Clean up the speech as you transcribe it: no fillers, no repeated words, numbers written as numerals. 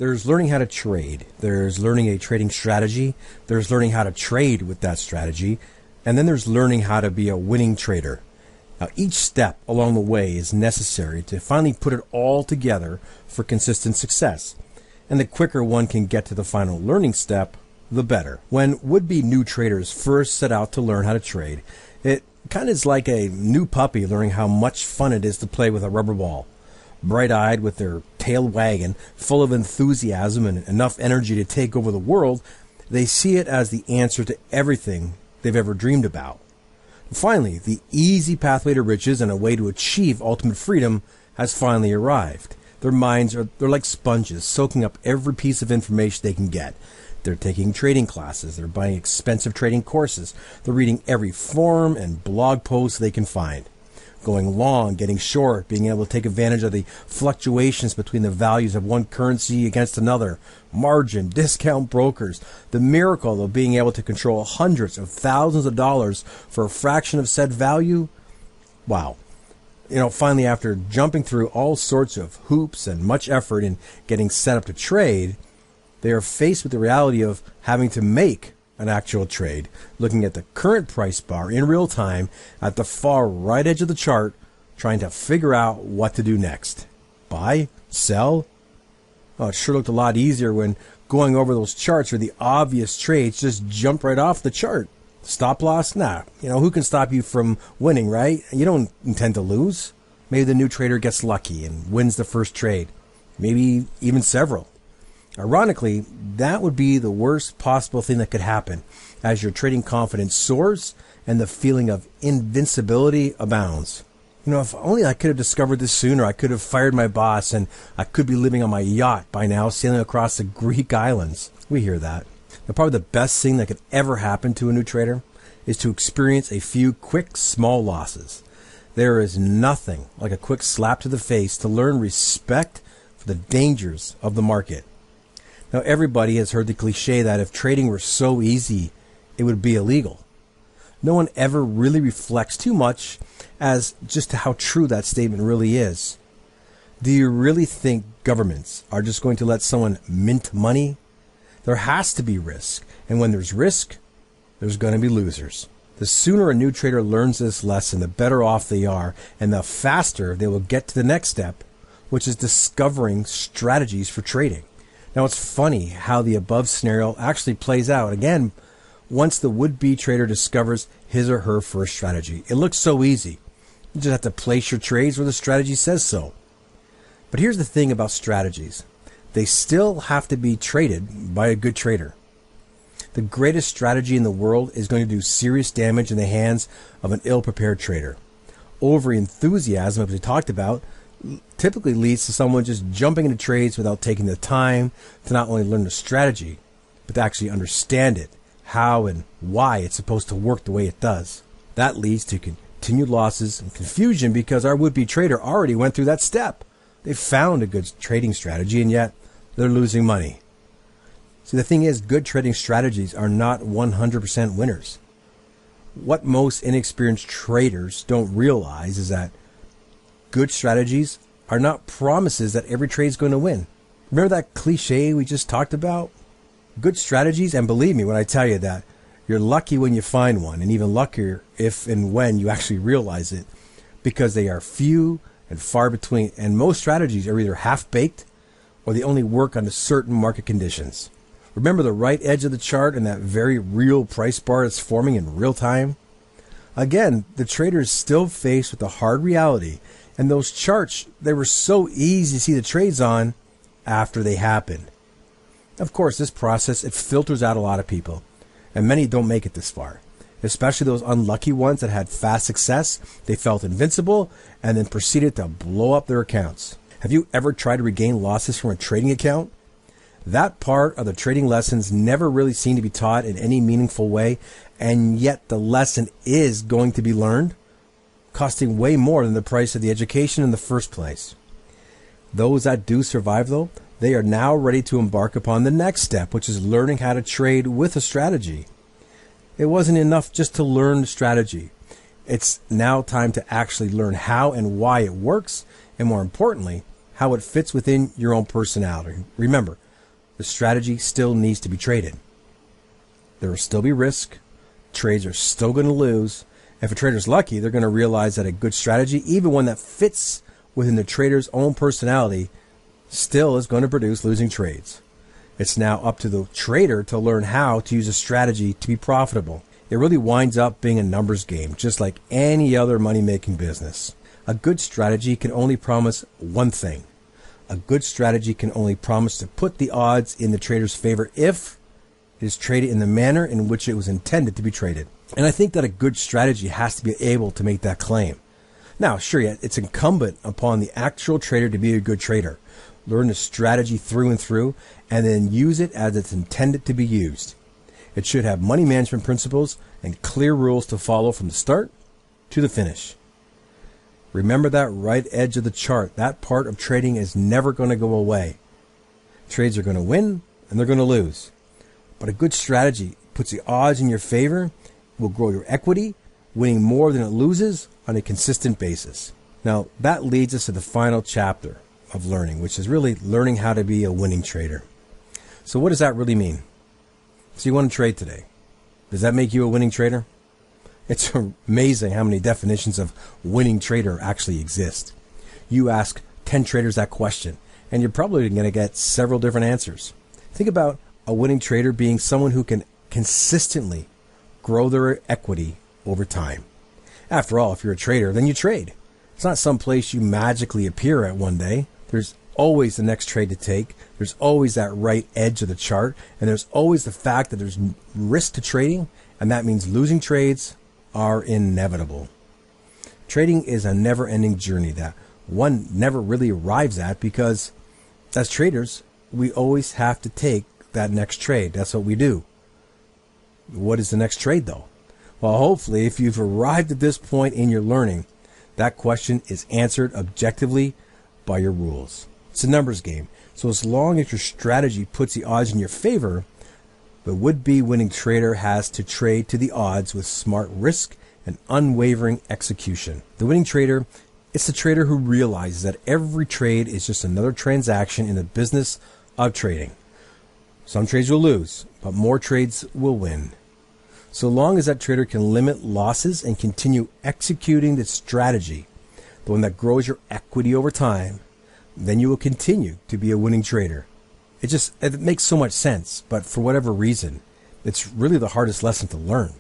There's learning how to trade. There's learning a trading strategy. There's learning how to trade with that strategy. And then there's learning how to be a winning trader. Now, each step along the way is necessary to finally put it all together for consistent success. And the quicker one can get to the final learning step, the better. When would-be new traders first set out to learn how to trade, it kind of is like a new puppy learning how much fun it is to play with a rubber ball. Bright-eyed, with their tail wagging, full of enthusiasm and enough energy to take over the world, they see it as the answer to everything they've ever dreamed about. Finally, the easy pathway to riches and a way to achieve ultimate freedom has finally arrived. Their minds they're like sponges, soaking up every piece of information they can get. They're taking trading classes, they're buying expensive trading courses, they're reading every forum and blog post they can find. Going long, getting short, being able to take advantage of the fluctuations between the values of one currency against another, margin, discount brokers, the miracle of being able to control hundreds of thousands of dollars for a fraction of said value. Wow. Finally, after jumping through all sorts of hoops and much effort in getting set up to trade, they are faced with the reality of having to make an actual trade, looking at the current price bar in real time at the far right edge of the chart, trying to figure out what to do next. Buy? Sell? Oh, it sure looked a lot easier when going over those charts where the obvious trades just jumped right off the chart. Stop loss? Nah. Who can stop you from winning, right? You don't intend to lose. Maybe the new trader gets lucky and wins the first trade. Maybe even several. Ironically, that would be the worst possible thing that could happen, as your trading confidence soars and the feeling of invincibility abounds. If only I could have discovered this sooner, I could have fired my boss and I could be living on my yacht by now, sailing across the Greek islands. We hear that. Now, probably the best thing that could ever happen to a new trader is to experience a few quick, small losses. There is nothing like a quick slap to the face to learn respect for the dangers of the market. Now, everybody has heard the cliche that if trading were so easy, it would be illegal. No one ever really reflects too much as just to how true that statement really is. Do you really think governments are just going to let someone mint money? There has to be risk, and when there's risk, there's going to be losers. The sooner a new trader learns this lesson, the better off they are, and the faster they will get to the next step, which is discovering strategies for trading. Now, it's funny how the above scenario actually plays out, again, once the would-be trader discovers his or her first strategy. It looks so easy. You just have to place your trades where the strategy says so. But here's the thing about strategies. They still have to be traded by a good trader. The greatest strategy in the world is going to do serious damage in the hands of an ill-prepared trader. Over-enthusiasm, as we talked about, typically leads to someone just jumping into trades without taking the time to not only learn the strategy, but to actually understand it, how and why it's supposed to work the way it does. That leads to continued losses and confusion because our would-be trader already went through that step. They found a good trading strategy, and yet they're losing money. See, the thing is, good trading strategies are not 100% winners. What most inexperienced traders don't realize is that good strategies are not promises that every trade is going to win. Remember that cliche we just talked about? Good strategies, and believe me when I tell you that, you're lucky when you find one, and even luckier if and when you actually realize it, because they are few and far between, and most strategies are either half-baked or they only work under certain market conditions. Remember the right edge of the chart and that very real price bar that's forming in real time? Again, the trader is still faced with the hard reality, and those charts, they were so easy to see the trades on after they happened. Of course, this process, it filters out a lot of people, and many don't make it this far, especially those unlucky ones that had fast success. They felt invincible and then proceeded to blow up their accounts. Have you ever tried to regain losses from a trading account? That part of the trading lessons never really seem to be taught in any meaningful way, and yet the lesson is going to be learned, costing way more than the price of the education in the first place. Those that do survive, though, they are now ready to embark upon the next step, which is learning how to trade with a strategy. It wasn't enough just to learn strategy. It's now time to actually learn how and why it works, and more importantly, how it fits within your own personality. Remember, the strategy still needs to be traded. There will still be risk. Trades are still going to lose. If a trader's lucky, they're going to realize that a good strategy, even one that fits within the trader's own personality, still is going to produce losing trades. It's now up to the trader to learn how to use a strategy to be profitable. It really winds up being a numbers game, just like any other money-making business. A good strategy can only promise one thing. A good strategy can only promise to put the odds in the trader's favor if it is traded in the manner in which it was intended to be traded. And I think that a good strategy has to be able to make that claim. Now, sure, it's incumbent upon the actual trader to be a good trader. Learn the strategy through and through, and then use it as it's intended to be used. It should have money management principles and clear rules to follow from the start to the finish. Remember that right edge of the chart. That part of trading is never going to go away. Trades are going to win and they're going to lose. But a good strategy puts the odds in your favor, will grow your equity, winning more than it loses on a consistent basis. Now, that leads us to the final chapter of learning, which is really learning how to be a winning trader. So what does that really mean? So you want to trade today. Does that make you a winning trader? It's amazing how many definitions of winning trader actually exist. You ask 10 traders that question, and you're probably going to get several different answers. Think about a winning trader being someone who can consistently grow their equity over time. After all, if you're a trader, then you trade. It's not some place you magically appear at one day. There's always the next trade to take. There's always that right edge of the chart, and there's always the fact that there's risk to trading, and that means losing trades are inevitable. Trading is a never-ending journey that one never really arrives at, because as traders, we always have to take that next trade. That's what we do. What is the next trade, though? Well, hopefully, if you've arrived at this point in your learning, that question is answered objectively by your rules. It's a numbers game. So as long as your strategy puts the odds in your favor, the would-be winning trader has to trade to the odds with smart risk and unwavering execution. The winning trader is the trader who realizes that every trade is just another transaction in the business of trading. Some trades will lose, but more trades will win. So long as that trader can limit losses and continue executing the strategy, the one that grows your equity over time, then you will continue to be a winning trader. It makes so much sense, but for whatever reason, it's really the hardest lesson to learn.